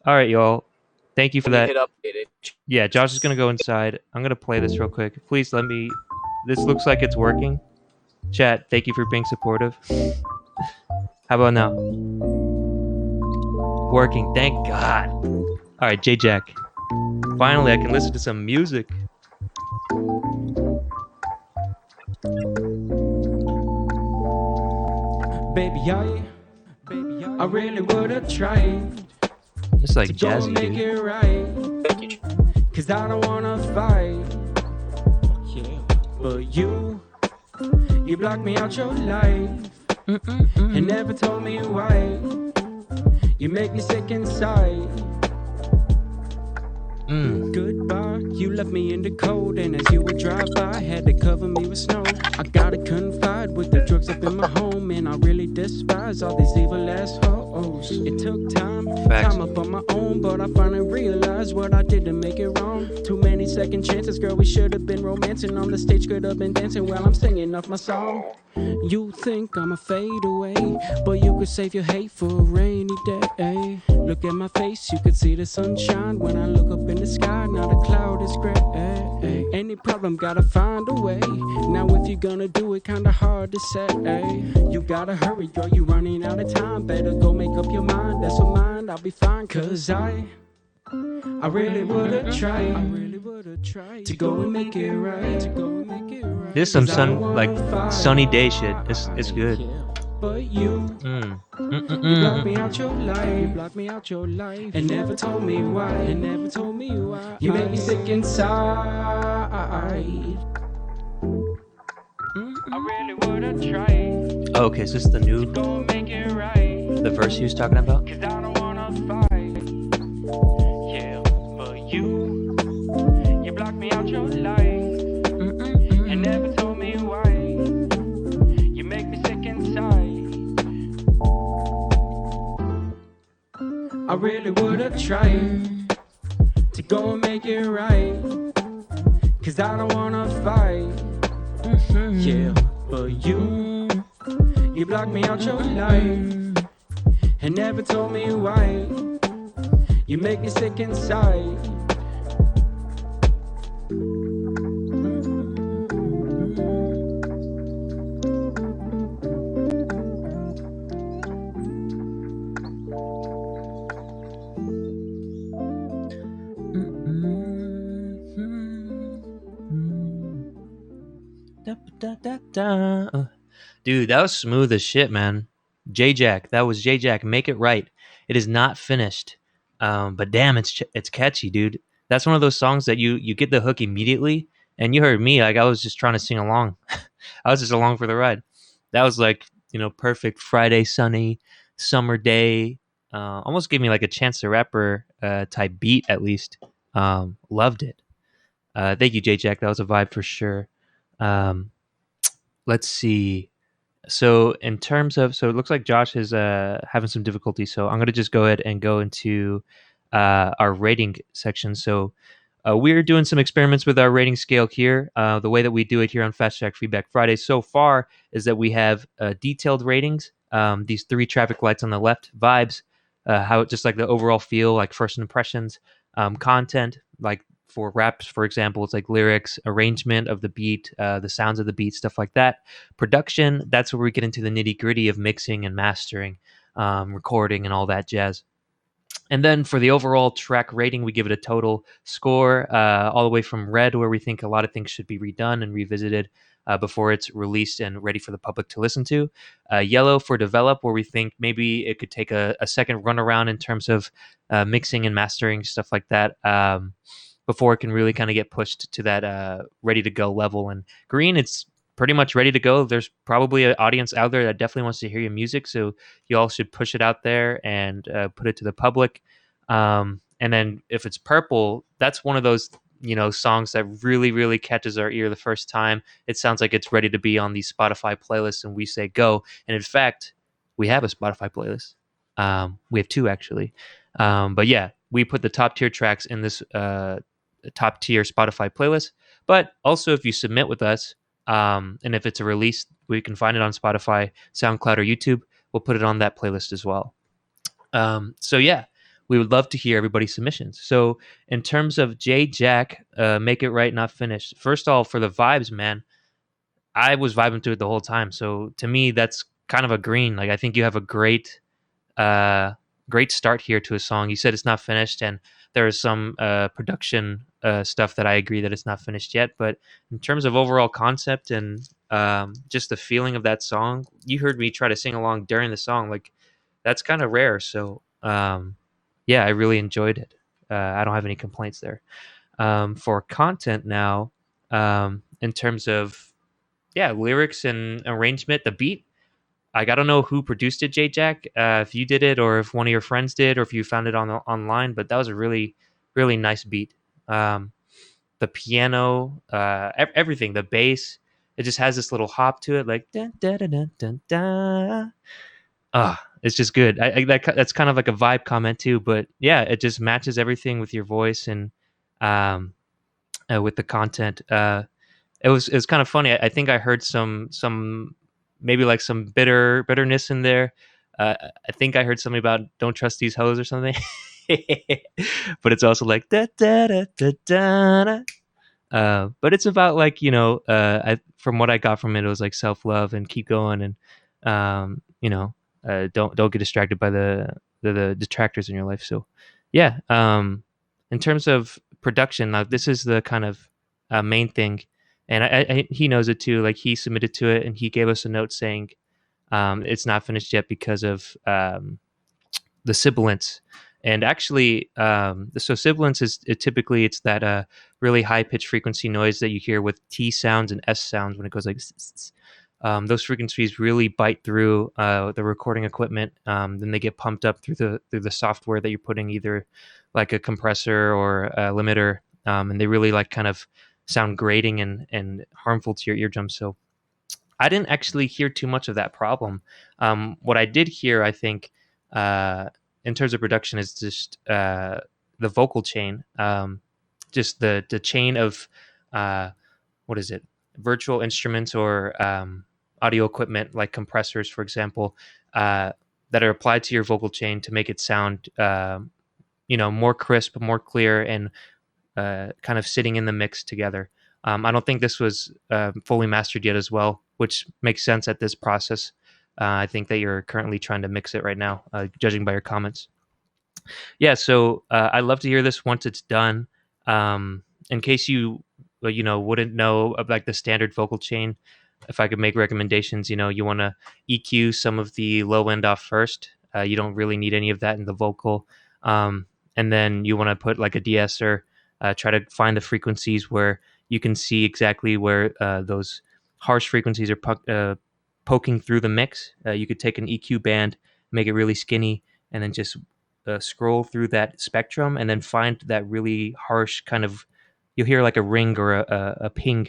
All right, y'all. Thank you for When you that. hit update, it Yeah, Josh is gonna go inside. I'm gonna play this real quick. Please let me. This looks like it's working. Chat. Thank you for being supportive. How about now? Working. Thank God. All right, J Jack. Finally, I can listen to some music. Baby, I really would have tried It's like to go and jazzy, make dude. it right. thank you. Cause I don't wanna fight. Yeah. But you blocked me out your life. And never told me why. You make me sick inside. Goodbye, you left me in the cold, and as you would drive by, had to cover me with snow. I gotta confide with the drugs up in my home, and I really despise all these evil ass hoes. It took Facts. time up on my own, but I finally realized what I did to make it wrong. Too many second chances, girl, we should have been romancing on the stage, could have been dancing while I'm singing off my song. You think I'ma fade away, but you could save your hate for a rainy day. Look at my face, you could see the sunshine when I look up in the sky. Now the cloud is gray. Any problem, gotta find a way. Now if you're gonna do it, kinda hard to say. You gotta hurry, girl, you running out of time. Better go make up your mind. That's what mine, I'll be fine. Cause I really would've tried to go and make it right. This some sunny day shit. It's good. But you blocked me out your life. And never told me why. You make me sick inside. I really would've tried Oh, okay, is this the new to go and make it right. the verse he was talking about? Cause I don't wanna fight. Yeah, but you blocked me out your life. And never told me why. You make me sick inside. I really would've tried to go and make it right. Cause I don't wanna fight. Yeah, but you blocked me out your life. And never told me why. You make me sick inside. Dude, that was smooth as shit, man. J Jack, that was J Jack. Make it right. It is not finished, but damn, it's catchy, dude. That's one of those songs that you get the hook immediately, and you heard me like I was just trying to sing along. I was just along for the ride. That was like perfect Friday sunny summer day. Almost gave me like a Chance the Rapper type beat at least. Loved it. Thank you, J Jack. That was a vibe for sure. Um, let's see. So in terms of, so it looks like Josh is having some difficulty. So I'm gonna just go ahead and go into our rating section. So we're doing some experiments with our rating scale here. The way that we do it here on Fast Track Feedback Friday so far is that we have detailed ratings. These three traffic lights on the left, vibes, how just like the overall feel, like first impressions, content, like for raps, for example, it's like lyrics, arrangement of the beat, the sounds of the beat, stuff like that. Production, that's where we get into the nitty gritty of mixing and mastering, recording, and all that jazz. And then for the overall track rating, we give it a total score, all the way from red, where we think a lot of things should be redone and revisited before it's released and ready for the public to listen to. Yellow for develop, where we think maybe it could take a second run around in terms of mixing and mastering, stuff like that, before it can really kind of get pushed to that ready to go level. And green, it's pretty much ready to go. There's probably an audience out there that definitely wants to hear your music, so you all should push it out there and put it to the public. And then if it's purple, that's one of those songs that really really catches our ear the first time. It sounds like it's ready to be on these Spotify playlists, and we say go. And in fact, we have a Spotify playlist. We have two actually, but yeah, we put the top tier tracks in this top tier Spotify playlist. But also, if you submit with us, and if it's a release, we can find it on Spotify, SoundCloud, or YouTube. We'll put it on that playlist as well. So yeah, we would love to hear everybody's submissions. So in terms of J Jack, Make It Right, Not Finished. First of all, for the vibes, man, I was vibing to it the whole time. So to me, that's kind of a green. Like I think you have a uh, great start here to a song. You said it's not finished, and there is some production stuff that I agree that it's not finished yet. But in terms of overall concept and just the feeling of that song, you heard me try to sing along during the song. Like that's kind of rare. So yeah, I really enjoyed it. I don't have any complaints there. For content now, in terms of yeah, lyrics and arrangement, the beat. Like, I don't know who produced it, J Jack. If you did it, or if one of your friends did, or if you found it online. But that was a really, really nice beat. Um, the piano, everything, the bass, it just has this little hop to it, like dun, dun, dun, dun, dun, dun. It's just good. That's kind of like a vibe comment too. But yeah, it just matches everything with your voice and um, with the content. It was kind of funny. I think I heard some maybe like some bitterness in there. I think I heard something about "Don't trust these hoes" or something. But it's also like da da da da da. Da. But it's about like from what I got from it, it was like self love and keep going and don't get distracted by the detractors in your life. So yeah, in terms of production, now this is the kind of main thing, and he knows it too. Like he submitted to it, and he gave us a note saying it's not finished yet because of the sibilance. And actually, so sibilance is typically it's that really high pitch frequency noise that you hear with T sounds and S sounds when it goes like. Those frequencies really bite through the recording equipment. Then they get pumped up through the software that you're putting, either like a compressor or a limiter, and they really like kind of sound grating and harmful to your eardrums. So I didn't actually hear too much of that problem. What I did hear, I think, in terms of production, is just the vocal chain, just the chain of what is it, virtual instruments or audio equipment like compressors, for example, that are applied to your vocal chain to make it sound, more crisp, more clear, and kind of sitting in the mix together. I don't think this was fully mastered yet as well, which makes sense at this process. I think that you're currently trying to mix it right now, judging by your comments. Yeah, so I'd love to hear this once it's done. In case you, wouldn't know of like the standard vocal chain, if I could make recommendations, you want to EQ some of the low end off first. You don't really need any of that in the vocal. And then you want to put like a de-esser, try to find the frequencies where you can see exactly where those harsh frequencies are poking through the mix. You could take an EQ band, make it really skinny, and then just scroll through that spectrum and then find that really harsh kind of, you'll hear like a ring or a ping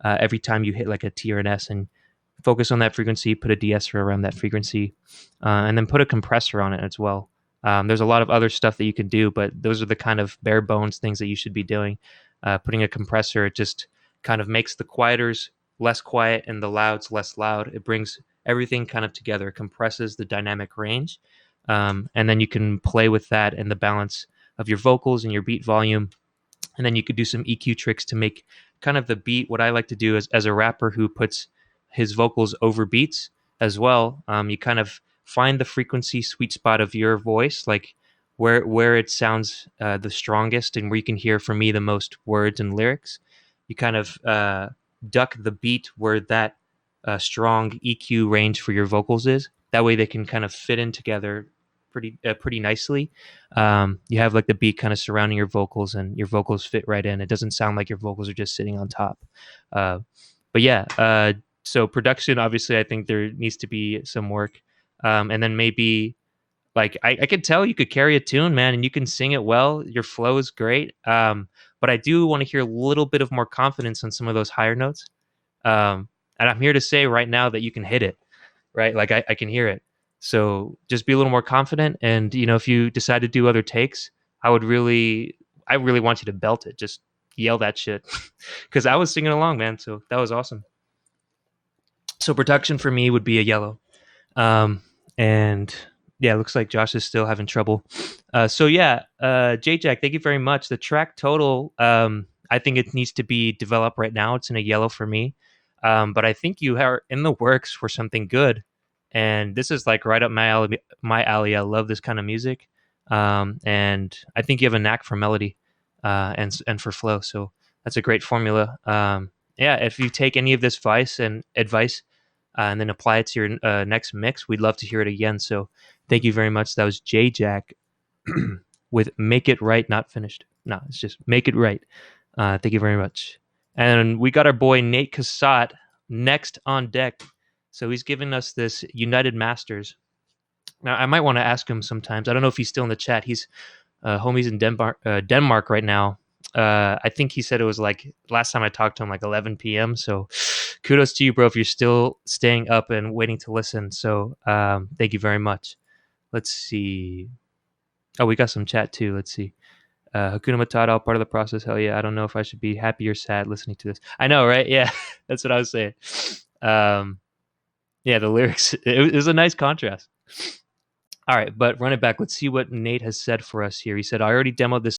every time you hit like a T or an S, and focus on that frequency, put a de-esser around that frequency, and then put a compressor on it as well. There's a lot of other stuff that you can do, but those are the kind of bare bones things that you should be doing. Putting a compressor, it just kind of makes the quieters less quiet and the louds less loud. It brings everything kind of together, compresses the dynamic range, and then you can play with that and the balance of your vocals and your beat volume. And then you could do some EQ tricks to make kind of the beat. What I like to do is, as a rapper who puts his vocals over beats as well, you kind of find the frequency sweet spot of your voice, like where it sounds the strongest and where you can hear, for me, the most words and lyrics. You kind of duck the beat where that strong EQ range for your vocals is. That way they can kind of fit in together pretty nicely. You have like the beat kind of surrounding your vocals, and your vocals fit right in. It doesn't sound like your vocals are just sitting on top. But yeah, so production, obviously, I think there needs to be some work. And then maybe like I could tell you could carry a tune, man, and you can sing it well. Your flow is great. But I do want to hear a little bit of more confidence on some of those higher notes. And I'm here to say right now that you can hit it, right? Like I can hear it. So just be a little more confident. And, if you decide to do other takes, I really want you to belt it. Just yell that shit. Cause I was singing along, man. So that was awesome. So production for me would be a yellow. And Yeah, it looks like Josh is still having trouble. So yeah, J-Jack, thank you very much. The track total, I think it needs to be developed right now. It's in a yellow for me, but I think you are in the works for something good. And this is like right up my alley. My alley. I love this kind of music, and I think you have a knack for melody, and for flow. So that's a great formula. Yeah, if you take any of this advice, and then apply it to your next mix, we'd love to hear it again. So thank you very much. That was J Jack with Make It Right, Not Finished. No, it's just Make It Right. Thank you very much. And we got our boy Nate Cassat next on deck. So he's giving us this United Masters. Now, I might want to ask him sometimes. I don't know if he's still in the chat. He's homies in Denmark right now. I think he said it was like last time I talked to him like 11 p.m. So kudos to you, bro, if you're still staying up and waiting to listen. So thank you very much. Let's see. Oh, we got some chat too. Let's see. Hakuna Matata, all part of the process. Hell yeah. I don't know if I should be happy or sad listening to this. I know, right? Yeah, that's what I was saying. Yeah, the lyrics, it was a nice contrast. All right, but run it back. Let's see what Nate has said for us here. He said, I already demoed this